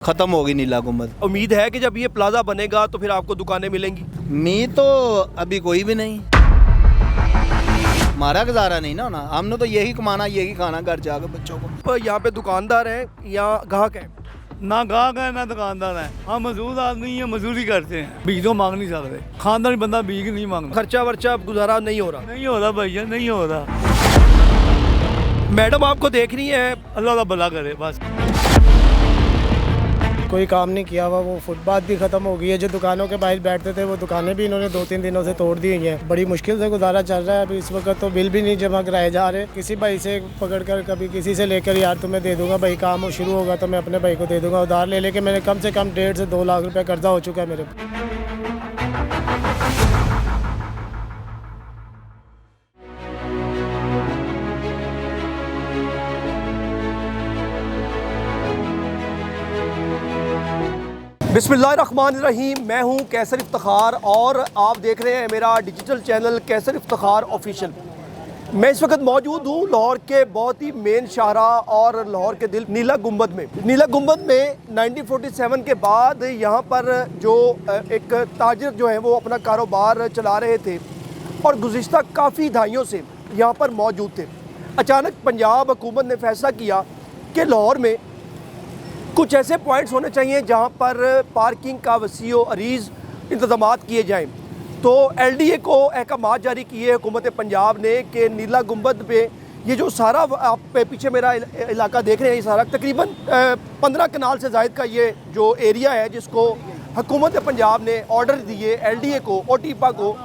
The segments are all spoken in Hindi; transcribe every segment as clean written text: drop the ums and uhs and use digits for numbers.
खत्म होगी नीला गुम्बद। उम्मीद है कि जब ये प्लाजा बनेगा तो फिर आपको दुकानें मिलेंगी। उम्मीद तो अभी कोई भी नहीं, हमारा गुजारा नहीं ना होना, हमने तो यही कमाना यही खाना घर जाकर बच्चों को। यहाँ पे दुकानदार हैं या ग्राहक हैं? ना गाहक है ना दुकानदार है, हम मजदूर आदमी हैं, मजदूरी करते हैं, बीज तो मांग नहीं सकते, खानदानी बंदा बीज नहीं मांगता। खर्चा वर्चा गुजारा नहीं हो रहा। नहीं हो रहा भैया, नहीं हो रहा। मैडम आपको देख रही है, अल्लाह का भला करे बस। कोई काम नहीं किया हुआ, वो फुटपाथ भी खत्म हो गई है। जो दुकानों के बाहर बैठते थे वो दुकानें भी इन्होंने 2-3 दिनों से तोड़ दी हुई हैं। बड़ी मुश्किल से गुजारा चल रहा है। अभी इस वक्त तो बिल भी नहीं जमा कराए जा रहे। किसी भाई से पकड़ कर कभी किसी से लेकर यार तुम्हें दे दूंगा भाई, काम शुरू होगा तो मैं अपने भाई को दे दूंगा उधार ले लेके। मैंने कम से कम 1.5 से 2 लाख रुपये कर्जा हो चुका है मेरे। बिस्मिल्लाहिर्रहमानिर्रहीम। मैं हूं कैसर इफ्तिखार और आप देख रहे हैं मेरा डिजिटल चैनल कैसर इफ्तिखार ऑफिशियल। मैं इस वक्त मौजूद हूं लाहौर के बहुत ही मेन शाहराह और लाहौर के दिल नीला गुम्बद में। नीला गुम्बद में 1947 के बाद यहाँ पर जो एक ताजिर जो है वो अपना कारोबार चला रहे थे और गुज़िश्ता काफ़ी दहाइयों से यहाँ पर मौजूद थे। अचानक पंजाब हुकूमत ने फैसला किया कि लाहौर में कुछ ऐसे पॉइंट्स होने चाहिए जहां पर पार्किंग का वसीओ अरीज़ इंतज़ामात किए जाएं। तो LDA को अहकामात जारी किए हुकूमत पंजाब ने कि नीला गुम्बद पे ये जो सारा आप पीछे मेरा इलाका देख रहे हैं, ये सारा तकरीबन 15 कनाल से ज़ायद का ये जो एरिया है जिसको हुकूमत पंजाब ने ऑर्डर दिए LDA को, OTIPA को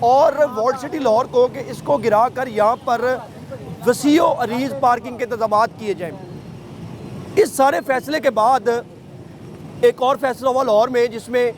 और वर्ल्ड सिटी लाहौर को कि इसको गिरा कर यहाँ पर वसीओ अरीज़ पार्किंग के इंतज़ामात किए जाएँ। इस सारे फैसले के बाद एक और फैसला हुआ लाहौर में जिसमें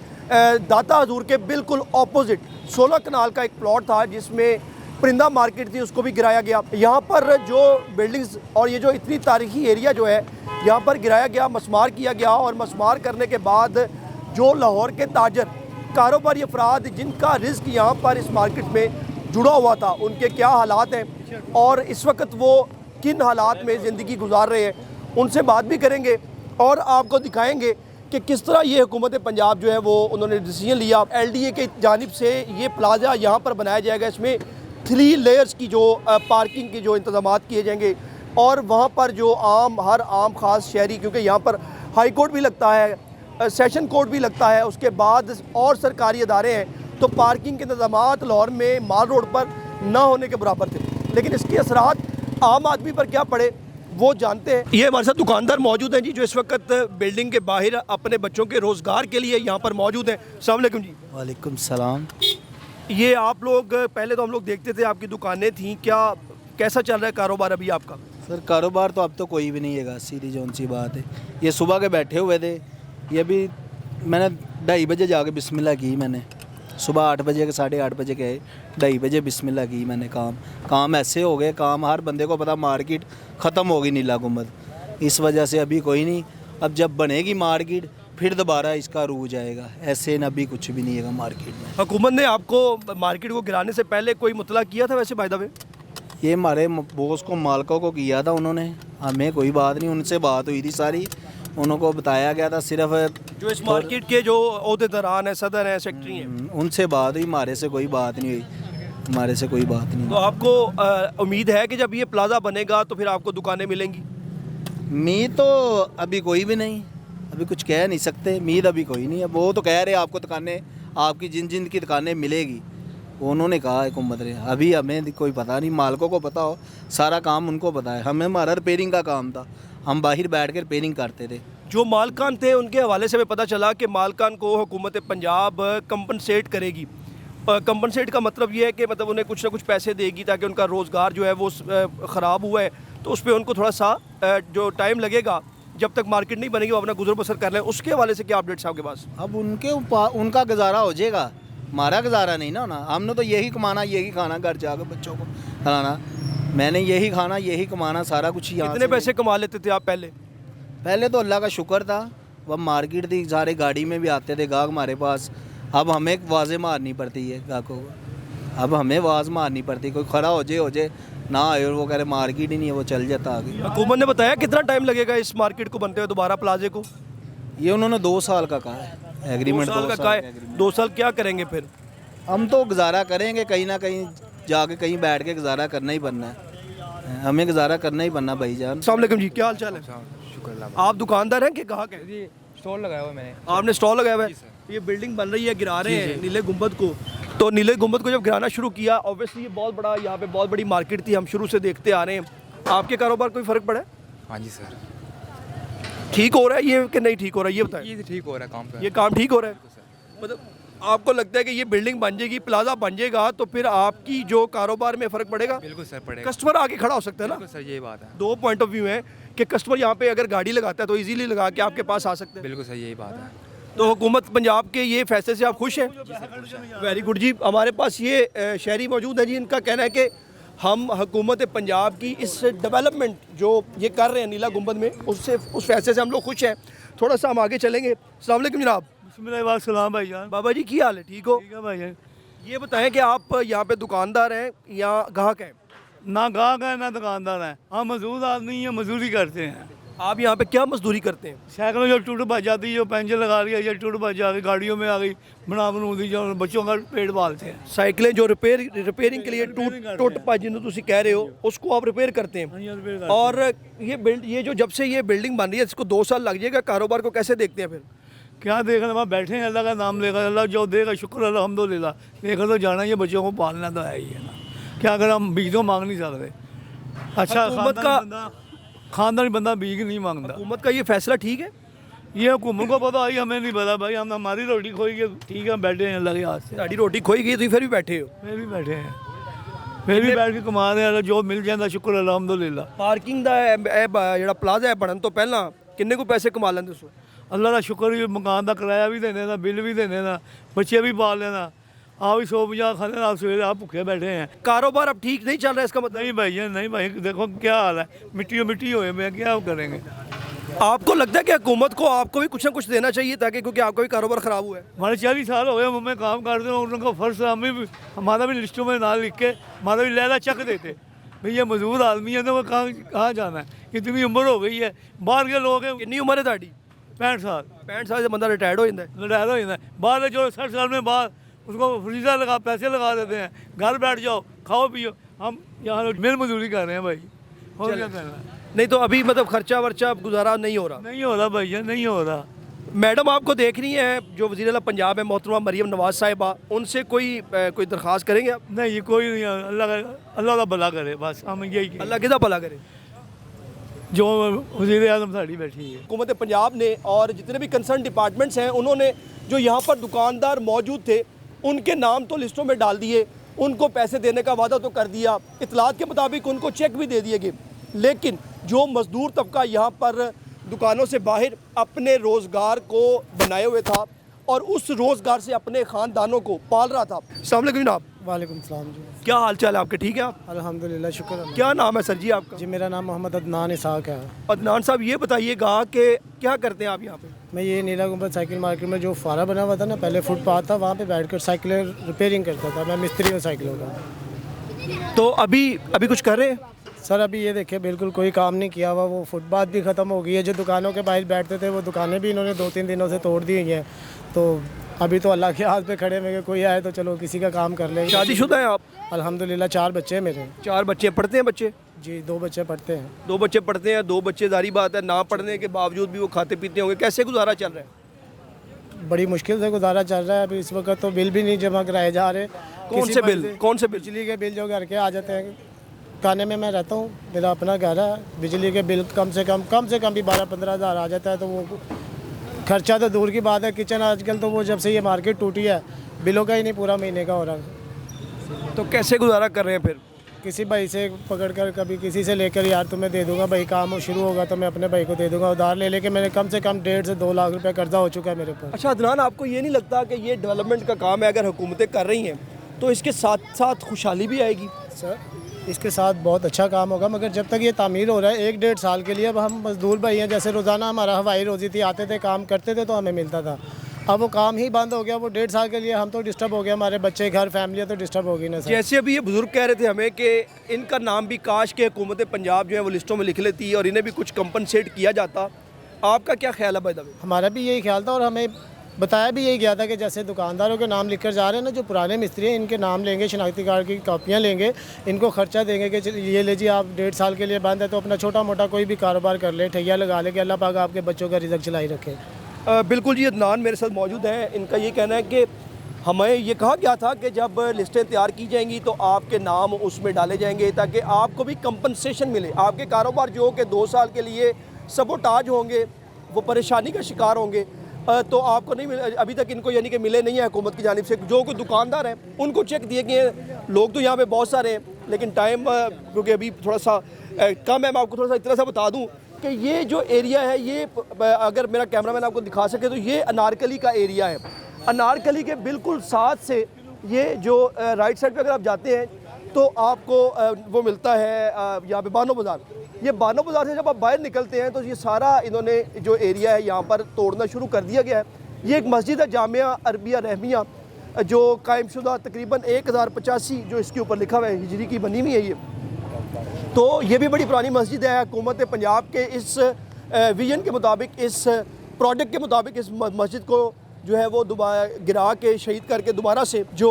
दाता हजूर के बिल्कुल ऑपोजिट 16 कनाल का एक प्लॉट था जिसमें परिंदा मार्केट थी, उसको भी गिराया गया। यहाँ पर जो बिल्डिंग्स और ये जो इतनी तारीखी एरिया जो है यहाँ पर गिराया गया, मसमार किया गया। और मसमार करने के बाद जो लाहौर के ताजर कारोबारी अफराद जिनका रिस्क यहाँ पर इस मार्केट में जुड़ा हुआ था, उनके क्या हालात हैं और इस वक्त वो किन हालात में ज़िंदगी गुजार रहे हैं, उनसे बात भी करेंगे और आपको दिखाएंगे कि किस तरह ये हुकूमत पंजाब जो है वो उन्होंने डिसीजन लिया। LDA के जानिब से ये प्लाजा यहाँ पर बनाया जाएगा, इसमें 3 लेयर्स की जो पार्किंग की जो इंतज़ामात किए जाएंगे और वहाँ पर जो हर आम ख़ास शहरी, क्योंकि यहाँ पर हाई कोर्ट भी लगता है, सेशन कोर्ट भी लगता है, उसके बाद और सरकारी अदारे हैं, तो पार्किंग के इंतज़ामात लाहौर में माल रोड पर ना होने के बराबर थे। लेकिन इसके असरात आम आदमी पर क्या पड़े वो जानते हैं। ये हमारे साथ दुकानदार मौजूद हैं जी, जो इस वक्त बिल्डिंग के बाहर अपने बच्चों के रोज़गार के लिए यहाँ पर मौजूद हैं। अस्सलाम वालेकुम जी। वालेकुम सलाम। ये आप लोग पहले तो हम लोग देखते थे आपकी दुकानें थीं, क्या कैसा चल रहा है कारोबार अभी आपका? सर कारोबार तो अब तो कोई भी नहीं है, सीधी जौन सी बात है। ये सुबह के बैठे हुए थे, ये भी मैंने 2:30 बजे जाके बिस्मिल्लाह की। मैंने सुबह 8 बजे के 8:30 बजे गए, 2:30 बजे बिस्मिल्लाह की मैंने। काम ऐसे हो गए, काम हर बंदे को पता, मार्केट ख़त्म होगी नीला गुम्बद। इस वजह से अभी कोई नहीं, अब जब बनेगी मार्केट फिर दोबारा इसका रूज आएगा। ऐसे न अभी कुछ भी नहीं है मार्केट में। हुकूमत ने आपको मार्केट को गिराने से पहले कोई मुतला किया था वैसे? फायदा में ये हमारे बॉस को, मालिकों को किया था उन्होंने, हमें कोई बात नहीं। उनसे बात हुई थी सारी, उनको बताया गया था सिर्फ जो इस मार्केट के जो ओहदेदारान हैं, सदर हैं, सेक्रेटरी हैं, उनसे बात हुई, हमारे से कोई बात नहीं हुई, हमारे से कोई बात नहीं। तो आपको उम्मीद है कि जब ये प्लाजा बनेगा तो फिर आपको दुकानें मिलेंगी? उम्मीद तो अभी कोई भी नहीं, अभी कुछ कह नहीं सकते, उम्मीद अभी कोई नहीं है। वो तो कह रहे आपको दुकानें, आपकी जिन जिन की दुकानें मिलेगी उन्होंने कहा हुकूमत ने। अभी हमें कोई पता नहीं, मालिकों को पता हो, सारा काम उनको पता है। हमारा रिपेयरिंग का काम था, हम बाहर बैठ कर रिपेयरिंग करते थे। जो मालकान थे उनके हवाले से हमें पता चला कि मालकान को हुकूमत पंजाब कंपनसेट करेगी। कंपनसेट का मतलब ये है कि मतलब उन्हें कुछ ना कुछ पैसे देगी ताकि उनका रोज़गार जो है वो ख़राब हुआ है, तो उस पर उनको थोड़ा सा जो टाइम लगेगा, जब तक मार्केट नहीं बनेगी वो अपना गुजर बसर कर लें। उसके हवाले से क्या अपडेट्स आपके पास? अब उनका गुजारा हो जाएगा, हमारा गुजारा नहीं ना होना। हमने तो यही कमाना यही खाना, घर जाकर बच्चों को खिलाना। मैंने यही खाना यही कमाना, सारा कुछ यहाँ। कितने पैसे कमा लेते थे आप पहले तो अल्लाह का शुक्र था, वह मार्केट थी, सारे गाड़ी में भी आते थे गाहक हमारे पास। अब हमें वाज़े मारनी पड़ती है गाहकों को, अब हमें आवाज़ मारनी पड़ती है। कोई खड़ा हो जाए ना आए और वो कह रहे मार्केट ही नहीं है, वो चल जाता आगे। हुकूमत ने बताया कितना टाइम लगेगा इस मार्केट को बनते हुए दोबारा प्लाजे को? ये उन्होंने 2 साल का कहा है एग्रीमेंट। 2 साल का कहा है। 2 साल क्या करेंगे फिर? हम तो गुजारा करेंगे कहीं ना कहीं जाके, कहीं बैठ के गुजारा करना ही बनना है, हमें गुजारा करना ही बनना भाईजान। अस्सलाम वालेकुम जी, क्या हाल चाल है? शुक्र आप दुकानदार हैं कि ग्राहक हैं? जी, स्टॉल लगाया हुआ है मैंने। आपने स्टॉल लगाया हुआ है? ये बिल्डिंग बन रही है, गिरा रहे हैं नीले गुंबद को। तो नीले गुंबद को जब गिराना शुरू किया, ऑब्वियसली ये बहुत बड़ा, यहाँ पे बहुत बड़ी मार्केट थी, हम शुरू से देखते आ रहे हैं। आपके कारोबार कोई फ़र्क पड़ा है? हाँ जी सर, ठीक हो रहा है ये कि नहीं ठीक हो रहा है, ये बताएं। ये ठीक हो रहा है काम ये काम ठीक हो रहा है? मतलब आपको लगता है कि ये बिल्डिंग बन जाएगी, प्लाजा बन जाएगा, तो फिर आपकी जो कारोबार में फ़र्क पड़ेगा? बिल्कुल सर पड़ेगा। कस्टमर आके खड़ा हो सकता है ना? बिल्कुल सर, यही बात है। 2 पॉइंट ऑफ व्यू है कि कस्टमर यहाँ पे अगर गाड़ी लगाता है तो इजीली लगा के आपके पास आ सकते हैं। बिल्कुल सर, यही बात है। तो हुकूमत पंजाब के ये फैसले से आप खुश हैं? वेरी गुड जी। हमारे पास ये शहरी मौजूद है जी, इनका कहना है कि हम हुकूमत पंजाब की इस डेवलपमेंट जो ये कर रहे हैं नीला गुंबद में, उससे, उस फैसले से हम लोग खुश हैं। थोड़ा सा हम आगे चलेंगे। अस्सलाम वालेकुम जनाब। बिस्मिल्लाह भाईजान। बाबा जी की हाल है? ठीक हो? ठीक है भाईजान। ये बताएं कि आप यहाँ पे दुकानदार हैं या ग्राहक हैं? ना गाहक है ना दुकानदार है, हम मजदूर आदमी हैं, मजदूरी करते हैं। आप यहाँ पे क्या मजदूरी करते हैं? साइकिल जो टूट भज जाती है, जो पेंचर लगा रही है, जो टूट भज जा गई, गाड़ियों में आ गई, बना दी, जो बच्चों का पेट पालते हैं। साइकिलें जो रिपेयरिंग के लिए टूट भज जिन्हें तुम कह रहे हो, उसको आप रिपेयर करते हैं। और ये जो जब से ये बिल्डिंग बन रही है, इसको 2 साल लग जाएगा, कारोबार को कैसे देखते हैं फिर? क्या देखना, वहाँ बैठे हैं, अल्लाह का नाम लेकर, अल्लाह जो देगा शुक्र अल्हम्दुलिल्लाह, लेकर तो जाना, ये बच्चों को पालना तो है ही है ना। क्या अगर हम बीज तो मांग नहीं सकते? अच्छा, खानदानी बंदा बीज नहीं मांगता। हुकूमत का ये फैसला ठीक है? ये हुकूमत को पता आई, हमें नहीं पता भाई। हम हमारी रोटी खोई के ठीक है, बैठे हैं अल्लाह के हाथ से। साड़ी रोटी खोई गई, तो फिर भी बैठे हो? फिर भी बैठे हैं, फिर भी बैठ के कमा रहे हैं, जो मिल जाता शुक्र अल्हम्दुलिल्लाह। पार्किंग ਦਾ ਜਿਹੜਾ ਪਲਾਜ਼ਾ ਹੈ ਬਣਨ ਤੋਂ ਪਹਿਲਾਂ ਕਿੰਨੇ ਕੋ ਪੈਸੇ ਕਮਾ ਲੈਂਦੇ ਸੋ? अल्लाह का शुक्र ही, मकान का किराया भी देने का, बिल भी देने का, बच्चे भी पाल लेना, आप भी 150 खाने, आप सवेरे आप भूखे बैठे हैं। कारोबार अब ठीक नहीं चल रहा है, इसका मतलब? नहीं भाई, नहीं भाई, देखो क्या हाल है, मिट्टी हुए में क्या करेंगे। आपको लगता है कि हुकूमत को आपको भी कुछ ना कुछ देना चाहिए, ताकि, क्योंकि आपका भी कारोबार खराब हुआ है? हमारे 40 साल हो गए, हमें काम करते हैं, उनका फर्ज हम भी, हमारा भी लिस्टों में नाम लिख के हमारा भी लैला चक देते भाई, ये मजदूर आदमी है तो वो कहाँ जाना है, इतनी उम्र हो गई है, बाहर के लोग हैं। कितनी उम्र है ਤੁਹਾਡੀ? 65 साल। 65 साल से बंदा रिटायर्ड हो जाता है? रिटायर हो जाता है, बाहर जो 60 साल में बाहर, उसको फ्रीजर लगा, पैसे लगा देते हैं, घर बैठ जाओ, खाओ पियो। हम यहाँ मिल मजदूरी कर रहे हैं भाई, और क्या करना है? नहीं तो अभी मतलब खर्चा वर्चा गुजारा नहीं हो रहा? नहीं हो रहा भैया, नहीं हो रहा। मैडम आपको देख रही हैं, जो वज़ीर आला पंजाब है मोहतरमा मरियम नवाज़ साहिबा, उनसे कोई दरख्वास्त करेंगे आप? नहीं, कोई नहीं, अल्लाह का भला करे, बस हम यही। अल्लाह किदा भला करे? जो वज़ीर आज़म साड़ी बैठी है हुकूमत पंजाब ने और जितने भी कंसर्न डिपार्टमेंट्स हैं, उन्होंने जो यहाँ पर दुकानदार मौजूद थे, उनके नाम तो लिस्टों में डाल दिए, उनको पैसे देने का वादा तो कर दिया, इतलात के मुताबिक उनको चेक भी दे दिए गए, लेकिन जो मज़दूर तबका यहाँ पर दुकानों से बाहर अपने रोज़गार को बनाए हुए था और उस रोज़गार से अपने ख़ानदानों को पाल रहा था। अस्सलाम वालेकुम जनाब। वालेकुम सलाम जी। क्या हाल चाल है आपके? ठीक है आप? अल्हम्दुलिल्लाह, शुक्र अल्लाह। क्या नाम है सर जी आपका? जी, मेरा नाम मोहम्मद अदनान इसाक है। अदनान साहब, ये बताइएगा कि क्या करते हैं आप यहाँ पे? मैं ये नीला गुंबद साइकिल मार्केट में जो फारा बना हुआ था ना, पहले फुटपाथ था, वहाँ पे बैठकर साइकिलें रिपेयरिंग करता था। मैं मिस्त्री हूँ साइकिलों का। तो अभी कुछ कर रहे हैं? सर अभी ये देखिए, बिल्कुल कोई काम नहीं किया हुआ, वो फुटपाथ भी ख़त्म हो गई है, जो दुकानों के बाहर बैठते थे वो दुकानें भी इन्होंने 2-3 दिनों से तोड़ दी हुई हैं। तो अभी तो अल्लाह के हाथ पे खड़े में, कोई आए तो चलो किसी का काम कर लेंगे। शादीशुदा हैं आप? अल्हम्दुलिल्लाह, 4 बच्चे हैं मेरे। 4 बच्चे? पढ़ते हैं बच्चे? जी, 2 बच्चे पढ़ते हैं। 2 बच्चे पढ़ते हैं। 2 बच्चे, जारी बात है, ना पढ़ने के बावजूद भी वो खाते पीते होंगे, कैसे गुजारा चल रहा है? बड़ी मुश्किल से गुजारा चल रहा है। अभी इस वक्त तो बिल भी नहीं जमा कराए जा रहे। कौन से बिल? बिजली के बिल जो घर के आ जाते हैं। थाने में मैं रहता हूँ, मेरा अपना घर है, बिजली के बिल कम से कम भी 12-15 हज़ार आ जाता है। तो वो खर्चा तो दूर की बात है, किचन आजकल तो वो जब से ये मार्केट टूटी है, बिलों का ही नहीं पूरा महीने का हो रहा। तो कैसे गुजारा कर रहे हैं फिर? किसी भाई से पकड़ कर, कभी किसी से लेकर, यार तुम्हें दे दूंगा भाई, काम शुरू होगा तो मैं अपने भाई को दे दूंगा, उधार ले लेके मैंने कम से कम 1.5 से 2 लाख रुपए कर्जा हो चुका है मेरे ऊपर। अच्छा अदनान, आपको ये नहीं लगता कि ये डेवलपमेंट का काम है, अगर हुकूमतें कर रही हैं तो इसके साथ साथ खुशहाली भी आएगी? सर इसके साथ बहुत अच्छा काम होगा, मगर जब तक ये तामीर हो रहा है 1-1.5 साल के लिए, अब हम मजदूर भाई हैं, जैसे रोज़ाना हमारा हवाई रोज़ी थी, आते थे काम करते थे तो हमें मिलता था, अब वो काम ही बंद हो गया। वो 1.5 साल के लिए हम तो डिस्टर्ब हो गया, हमारे बच्चे, घर, फैमिली तो डिस्टर्ब हो गई ना सर। जैसे अभी ये बुजुर्ग कह रहे थे हमें कि इनका नाम भी काश के हुकूमत पंजाब जो है वो लिस्टों में लिख लेती और इन्हें भी कुछ कंपनसेट किया जाता, आपका क्या ख्याल है भाई दबे? हमारा भी यही ख्याल था और हमें बताया भी यही गया था कि जैसे दुकानदारों के नाम लिखकर जा रहे हैं ना, जो पुराने मिस्त्री हैं इनके नाम लेंगे, शनाख्ती कार्ड की कॉपियाँ लेंगे, इनको खर्चा देंगे कि ये ले जी आप 1.5 साल के लिए बंद है तो अपना छोटा मोटा कोई भी कारोबार कर ले, ठैया लगा ले कि अल्लाह पाक आपके बच्चों का रिज़्क चलाई रखे। बिल्कुल जी, अदनान मेरे साथ मौजूद हैं। इनका ये कहना है कि हमें ये कहा गया था कि जब लिस्टें तैयार की जाएंगी तो आपके नाम उसमें डाले जाएंगे ताकि आपको भी कंपनसेशन मिले। आपके कारोबार जो कि 2 साल के लिए सबोटाज होंगे, वो परेशानी का शिकार होंगे, तो आपको नहीं मिले। अभी तक इनको यानी कि मिले नहीं है हुकूमत की जानिब से। जो कोई दुकानदार हैं उनको चेक दिए गए हैं। लोग तो यहाँ पे बहुत सारे हैं, लेकिन टाइम क्योंकि अभी थोड़ा सा कम है, मैं आपको थोड़ा सा इतना सा बता दूँ कि ये जो एरिया है, ये अगर मेरा कैमरामैन आपको दिखा सके तो ये अनारकली का एरिया है। अनारकली के बिल्कुल साथ से ये जो राइट साइड पे अगर आप जाते हैं तो आपको वो मिलता है यहाँ पे बानो बाज़ार। ये बानो बाज़ार से जब आप बाहर निकलते हैं तो ये सारा इन्होंने जो एरिया है यहाँ पर तोड़ना शुरू कर दिया गया है। ये एक मस्जिद है, जामिया अरबिया रहमिया, जो कायमशुदा तकरीबन 1085 जो इसके ऊपर लिखा हुआ है हिजरी की बनी हुई है ये। तो ये भी बड़ी पुरानी मस्जिद है। हुकूमत पंजाब के इस विजन के मुताबिक, इस प्रोजेक्ट के मुताबिक इस मस्जिद को जो है वो दोबारा गिरा के शहीद करके दोबारा से जो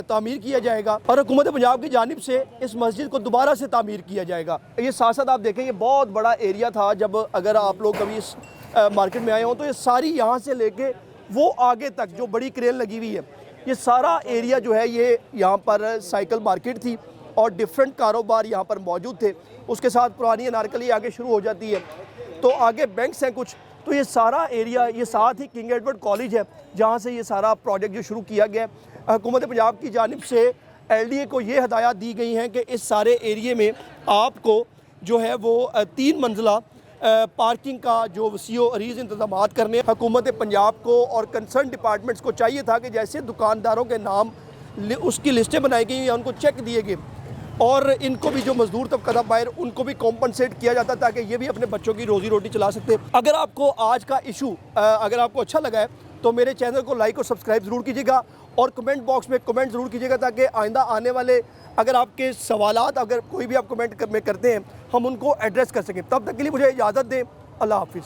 तामीर किया जाएगा और हुकूमत पंजाब की जानिब से इस मस्जिद को दोबारा से तामीर किया जाएगा। ये साथ साथ आप देखें, ये बहुत बड़ा एरिया था। जब अगर आप लोग कभी इस मार्केट में आए हों तो ये सारी यहाँ से लेके वो आगे तक जो बड़ी क्रेन लगी हुई है, ये सारा एरिया जो है ये यहाँ पर साइकिल मार्केट थी और डिफरेंट कारोबार यहाँ पर मौजूद थे। उसके साथ पुरानी अनारकली आगे शुरू हो जाती है, तो आगे बैंक्स हैं कुछ। तो ये सारा एरिया, ये साथ ही किंग एडवर्ड कॉलेज है जहाँ से ये सारा प्रोजेक्ट जो शुरू किया गया है। हुकूमत पंजाब की जानिब से LDA को ये हदायत दी गई हैं कि इस सारे एरिए में आपको जो है वो 3 मंजिला पार्किंग का जो वसीओ अरीज़ इंतज़ामात करने। हुकूमत पंजाब को और कंसर्न डिपार्टमेंट्स को चाहिए था कि जैसे दुकानदारों के नाम उसकी लिस्टें बनाई गई हैं, उनको चेक दिए गए और इनको भी जो मजदूर तबका था बाहर, उनको भी कॉम्पनसेट किया जाता ताकि ये भी अपने बच्चों की रोज़ी रोटी चला सकते। अगर आपको आज का इशू अगर आपको अच्छा लगा है तो मेरे चैनल को लाइक और सब्सक्राइब ज़रूर कीजिएगा और कमेंट बॉक्स में कमेंट ज़रूर कीजिएगा ताकि आइंदा आने वाले अगर आपके सवालात अगर कोई भी आप कमेंट में करते हैं हम उनको एड्रेस कर सकें। तब तक के लिए मुझे इजाज़त दें। अल्लाह हाफिज़।